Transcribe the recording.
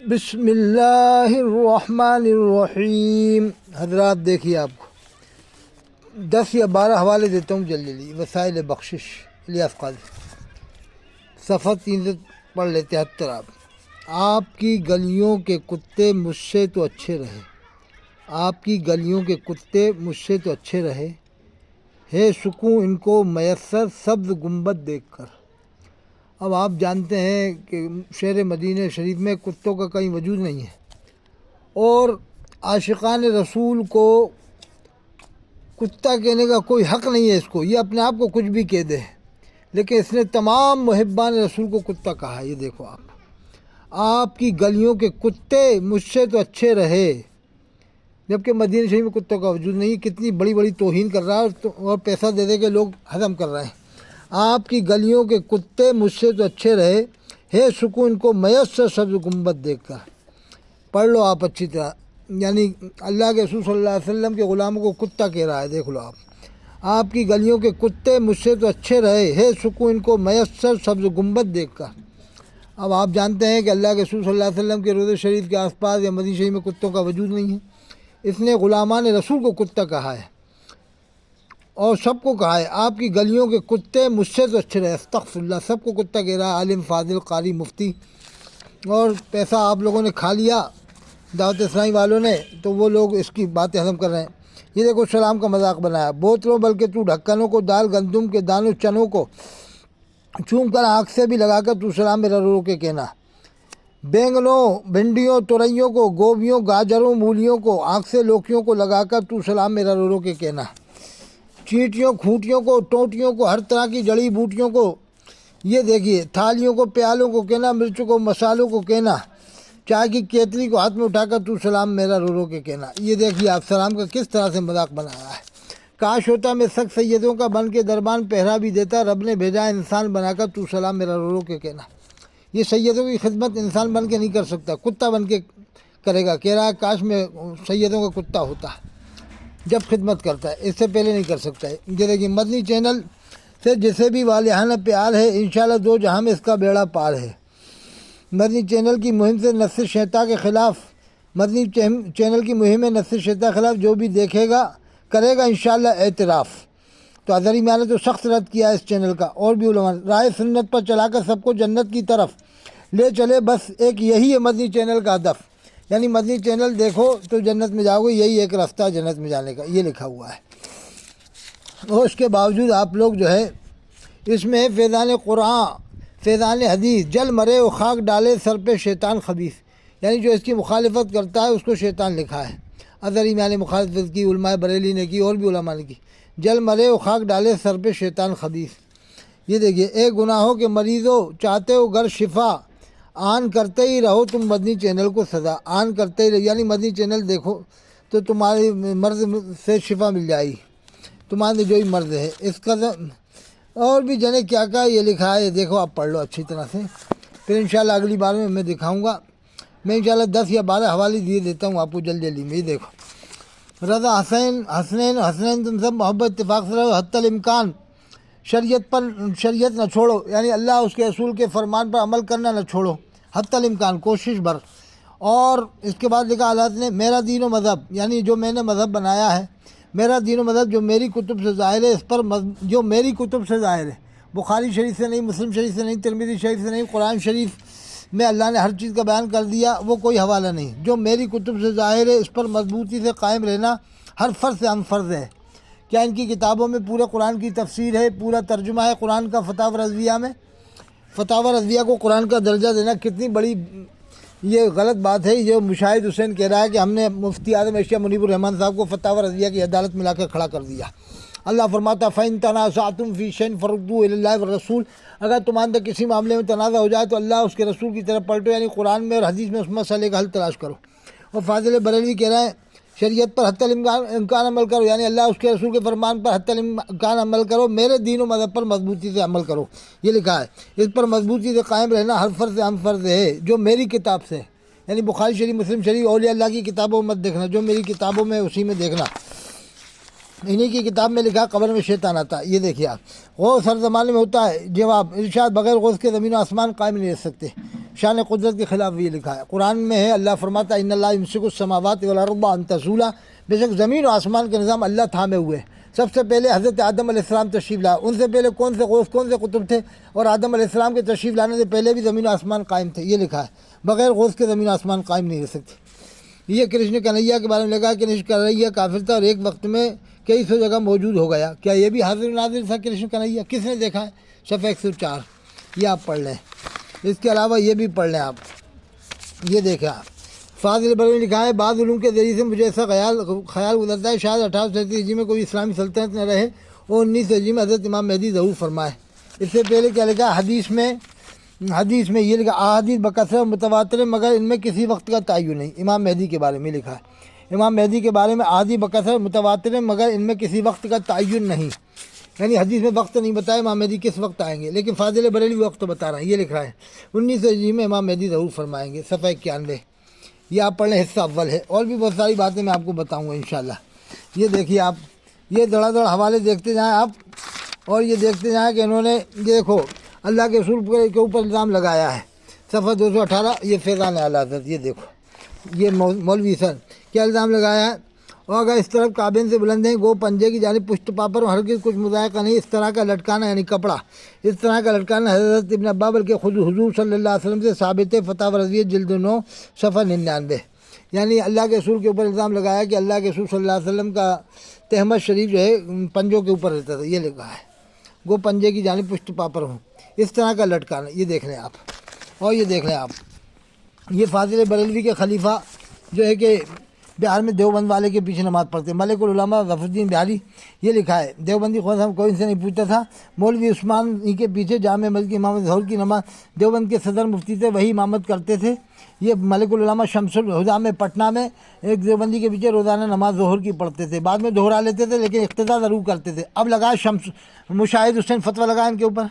بسم اللہ الرحمن الرحیم۔ حضرات دیکھیے، آپ کو 10 یا 12 حوالے دیتا ہوں جلدی۔ وسائل بخشش، الیاس قاضی، صفحہ 3 سے پڑھ لیتے 73۔ آپ کی گلیوں کے کتے مجھ سے تو اچھے رہے، آپ کی گلیوں کے کتے مجھ سے تو اچھے رہے، ہے سکون ان کو میسر سبز گنبد دیکھ کر۔ اب آپ جانتے ہیں کہ شہر مدینہ شریف میں کتوں کا کہیں وجود نہیں ہے، اور عاشقان رسول کو کتا کہنے کا کوئی حق نہیں ہے۔ اس کو یہ اپنے آپ کو کچھ بھی کہہ دے، لیکن اس نے تمام محبان رسول کو کتا کہا ہے۔ یہ دیکھو آپ کی گلیوں کے کتے مجھ سے تو اچھے رہے، جبکہ مدینہ شریف میں کتوں کا وجود نہیں۔ کتنی بڑی بڑی توہین کر رہا ہے، اور پیسہ دے دے کے لوگ ہضم کر رہے ہیں۔ آپ کی گلیوں کے کتے مجھ سے تو اچھے رہے، ہے سکون ان کو میسر سبز گنبد دیکھ کر۔ پڑھ لو آپ اچھی طرح، یعنی اللہ کے رسول صلی اللہ علیہ وسلم کے غلاموں کو کتا کہہ رہا ہے۔ دیکھ لو آپ کی گلیوں کے کتے مجھ سے تو اچھے رہے، ہے سکون ان کو میسر سبز گنبد دیکھ کر۔ اب آپ جانتے ہیں کہ اللہ کے رسول صلی اللہ علیہ وسلم کے روضہ شریف کے آس پاس یا مدینہ شریف میں کتوں کا وجود نہیں ہے۔ اس نے غلامان رسول کو کتا کہا ہے، اور سب کو کہا ہے آپ کی گلیوں کے کتے مجھ سے تو اچھے رہے۔ استغفر اللہ، سب کو کتا کہہ رہا ہے، عالم فاضل قاری مفتی۔ اور پیسہ آپ لوگوں نے کھا لیا، دعوت اسلامی والوں نے، تو وہ لوگ اس کی باتیں ہضم کر رہے ہیں۔ یہ دیکھو سلام کا مذاق بنایا، بوتلوں بلکہ تو ڈھکنوں کو، دال گندم کے دانوں چنوں کو چوم کر آنکھ سے بھی لگا کر تو سلام میرا رو رو کے کہنا۔ بینگنوں، بھنڈیوں، تورئیوں کو، گوبھیوں، گاجروں، مولیوں کو آنکھ سے لوکیوں کو لگا کر تو سلام میرا رو رو کے کہنا۔ چینٹیوں، کھوٹیوں کو، ٹوٹیوں کو، ہر طرح کی جڑی بوٹیوں کو، یہ دیکھیے تھالیوں کو، پیالوں کو کہنا، مرچوں کو، مسالوں کو کہنا، چائے کی کیتلی کو ہاتھ میں اٹھا کر تو سلام میرا رو رو کے کہنا۔ یہ دیکھیے آپ سلام کا کس طرح سے مذاق بنایا ہے۔ کاش ہوتا میں سخت سیدوں کا بن کے دربان پہرا بھی دیتا، رب نے بھیجا انسان بنا کر تو سلام میرا رو رو کے کہنا۔ یہ سیدوں کی خدمت انسان بن کے نہیں کر سکتا، کتا بن کے کرے گا۔ کہہ رہا ہے کاش میں سیدوں کا کتا ہوتا جب خدمت کرتا ہے، اس سے پہلے نہیں کر سکتا ہے۔ یہ دیکھیے مدنی چینل سے جسے بھی والہانہ پیار ہے، انشاءاللہ دو جہاں میں اس کا بیڑا پار ہے۔ مدنی چینل کی مہم سے نصر شیطان کے خلاف، مدنی چینل کی مہم ہے نصر شیطان کے خلاف، جو بھی دیکھے گا کرے گا انشاءاللہ اعتراف۔ تو اظہری میں نے تو سخت رد کیا ہے اس چینل کا، اور بھی علماء راہ سنت پر چلا کر سب کو جنت کی طرف لے چلے، بس ایک یہی ہے مدنی چینل کا ہدف۔ یعنی مدنی چینل دیکھو تو جنت میں جاؤ گے، یہی ایک راستہ ہے جنت میں جانے کا، یہ لکھا ہوا ہے۔ اور اس کے باوجود آپ لوگ جو ہے اس میں فیضان قرآن، فیضان حدیث، جل مرے و خاک ڈالے سر پہ شیطان خبیث، یعنی جو اس کی مخالفت کرتا ہے اس کو شیطان لکھا ہے۔ اظہری میں نے مخالفت کی، علماء بریلی نے کی، اور بھی علماء نے کی۔ جل مرے و خاک ڈالے سر پہ شیطان خبیث۔ یہ دیکھیے اے گناہوں کے مریضوں، چاہتے ہو گر شفا، آن کرتے ہی رہو تم مدنی چینل کو سزا۔ آن کرتے ہی رہو، یعنی مدنی چینل دیکھو تو تمہاری مرض سے شفا مل جائے گی، تمہارے جو ہی مرض ہے اس کا۔ اور بھی جنے کیا کیا یہ لکھا ہے، یہ دیکھو آپ پڑھ لو اچھی طرح سے، پھر انشاءاللہ اگلی بار میں دکھاؤں گا۔ میں انشاءاللہ 10 یا 12 حوالے دیے دیتا ہوں آپ کو جلدی جلدی میں۔ یہ دیکھو رضا حسنین تم سب محبت اتفاق سے رہو، حتی الامکان شریعت نہ چھوڑو، یعنی اللہ اس کے رسول کے فرمان پر عمل کرنا نہ چھوڑو، حتی الامکان کوشش بھر۔ اور اس کے بعد لکھا حضرت نے میرا دین و مذہب، یعنی جو میں نے مذہب بنایا ہے، میرا دین و مذہب جو میری کتب سے ظاہر ہے، اس پر جو میری کتب سے ظاہر ہے، بخاری شریف سے نہیں، مسلم شریف سے نہیں، ترمذی شریف سے نہیں، قرآن شریف میں اللہ نے ہر چیز کا بیان کر دیا، وہ کوئی حوالہ نہیں، جو میری کتب سے ظاہر ہے اس پر مضبوطی سے قائم رہنا ہر فرض سے ہم فرض ہے۔ کیا ان کی کتابوں میں پورے قرآن کی تفسیر ہے، پورا ترجمہ ہے قرآن کا؟ فتاوی رضویہ میں، فتاوی رضویہ کو قرآن کا درجہ دینا کتنی بڑی یہ غلط بات ہے۔ یہ مشاہد حسین کہہ رہا ہے کہ ہم نے مفتی اعظم ایشیا منیب الرحمن صاحب کو فتاوی رضویہ کی عدالت میں لا کے کھڑا کر دیا۔ اللہ فرماتا فَإِن تَنَازَعْتُمْ فِي شَيْءٍ فَرُدُّوهُ إِلَى اللَّهِ وَالرَّسُولِ، اگر تمہارے اندر کسی معاملے میں تنازع ہو جائے تو اللہ اس کے رسول کی طرف پلٹو، یعنی قرآن میں اور حدیث میں اس مسئلے کا حل تلاش کرو۔ اور فاضل بریلوی کہہ رہے ہیں شریعت پر حتی الامکان عمل کرو، یعنی اللہ اس کے رسول کے فرمان پر حتی الامکان عمل کرو، میرے دین و مذہب پر مضبوطی سے عمل کرو، یہ لکھا ہے۔ اس پر مضبوطی سے قائم رہنا ہر فرض سے ہم فرض ہے، جو میری کتاب سے، یعنی بخاری شریف، مسلم شریف، اولیاء اللہ کی کتابوں میں مت دیکھنا، جو میری کتابوں میں اسی میں دیکھنا۔ انہی کی کتاب میں لکھا قبر میں شیطان آتا ہے۔ یہ دیکھیے آپ غوث ہر زمانے میں ہوتا ہے۔ جواب ارشاد بغیر غوث کے زمین و آسمان قائم نہیں رہ سکتے۔ شان قدرت کے خلاف یہ لکھا ہے۔ قرآن میں ہے، اللہ فرماتا ہے ان اللہ یمسک السماوات والارض ان تزولا، بے شک زمین و آسمان کا نظام اللہ تھامے ہوئے ہیں۔ سب سے پہلے حضرت آدم علیہ السلام تشریف لائے، ان سے پہلے کون سے غوث کون سے قطب تھے، اور آدم علیہ السلام کے تشریف لانے سے پہلے بھی زمین و آسمان قائم تھے، یہ لکھا ہے۔ بغیر غوث کے زمین و آسمان قائم نہیں رہ سکتے۔ یہ کرشن کنہیا کے بارے میں لگا کہ کرشن کنہیا کافر تھا اور ایک وقت میں کئی سو جگہ موجود ہو گیا۔ کیا یہ بھی حاضر ناظر تھا کرشن کنہیا؟ کس نے دیکھا ہے؟ صفحہ 104 یہ آپ پڑھ لیں۔ اس کے علاوہ یہ بھی پڑھ لیں آپ، یہ دیکھیں آپ، فاضل بریلوی نے لکھا ہے بعض علوم کے ذریعے سے مجھے ایسا خیال گزرتا ہے شاید 1837 ہجری میں کوئی اسلامی سلطنت نہ رہے اور 19 ہجری میں حضرت امام مہدی ظہور فرمائے۔ اس سے پہلے کیا لکھا؟ حدیث میں یہ لکھا احادیث بکثرت متواتر مگر ان میں کسی وقت کا تعین نہیں۔ امام مہدی کے بارے میں لکھا ہے، امام مہدی کے بارے میں احادیث بکثرت متواتر مگر ان میں کسی وقت کا تعین نہیں، یعنی حدیث میں وقت نہیں بتایا امام مہدی کس وقت آئیں گے، لیکن فاضل بریلوی وقت بتا رہا ہے، یہ لکھ رہا ہے 19 ہجری میں امام مہدی ظہور فرمائیں گے۔ صفحہ 91 یہ آپ پڑھ لیں، حصہ اول ہے، اور بھی بہت ساری باتیں میں آپ کو بتاؤں گا انشاءاللہ۔ یہ دیکھیے آپ، یہ دڑا دڑ حوالے دیکھتے جائیں آپ، اور یہ دیکھتے جائیں کہ انہوں نے یہ دیکھو اللہ کے رسول کے اوپر الزام لگایا ہے۔ صفحہ 218 یہ فیضان اعلیٰ حضرت، یہ دیکھو یہ مولوی سر کیا الزام لگایا ہے، اور اگر اس طرف کابین سے بلند ہیں گو پنجے کی جانب پشت پاپر اور ہرگز کچھ مذائقہ نہیں، اس طرح کا لٹکانا یعنی کپڑا، اس طرح کا لٹکانا حضرت ابن عباس بلکہ خود حضور صلی اللہ علیہ وسلم سے ثابت ہے۔ فتح رضویہ جلد 9 صفحہ 99، یعنی اللہ کے رسول کے اوپر الزام لگایا کہ اللہ کے رسول صلی اللہ علیہ وسلم کا تہمت شریف جو ہے پنجوں کے اوپر رہتا تھا، یہ لکھا ہے گو پنجے کی جانب پشت پاپر ہوں، اس طرح کا لٹکانا، یہ دیکھ لیں آپ، اور یہ دیکھ لیں آپ، یہ فاضل بریلوی کے خلیفہ جو ہے کہ بہار میں دیوبند والے کے پیچھے نماز پڑھتے ہیں، ملک العلماء ظفر الدین بہاری، یہ لکھا ہے دیوبندی خود ہم کوئی ان سے نہیں پوچھتا تھا، مولوی عثمان ہی کے پیچھے جامع مسجد کی امامت ظہر کی نماز دیوبند کے صدر مفتی تھے، وہی امامت کرتے تھے۔ یہ ملک العلماء شمس الہدیٰ میں پٹنہ میں ایک دیوبندی کے پیچھے روزانہ نماز ظہر کی پڑھتے تھے، بعد میں دہرا لیتے تھے لیکن اقتداء ضرور کرتے تھے۔ اب لگا شمس مشاہد حسین فتویٰ لگا ان کے اوپر۔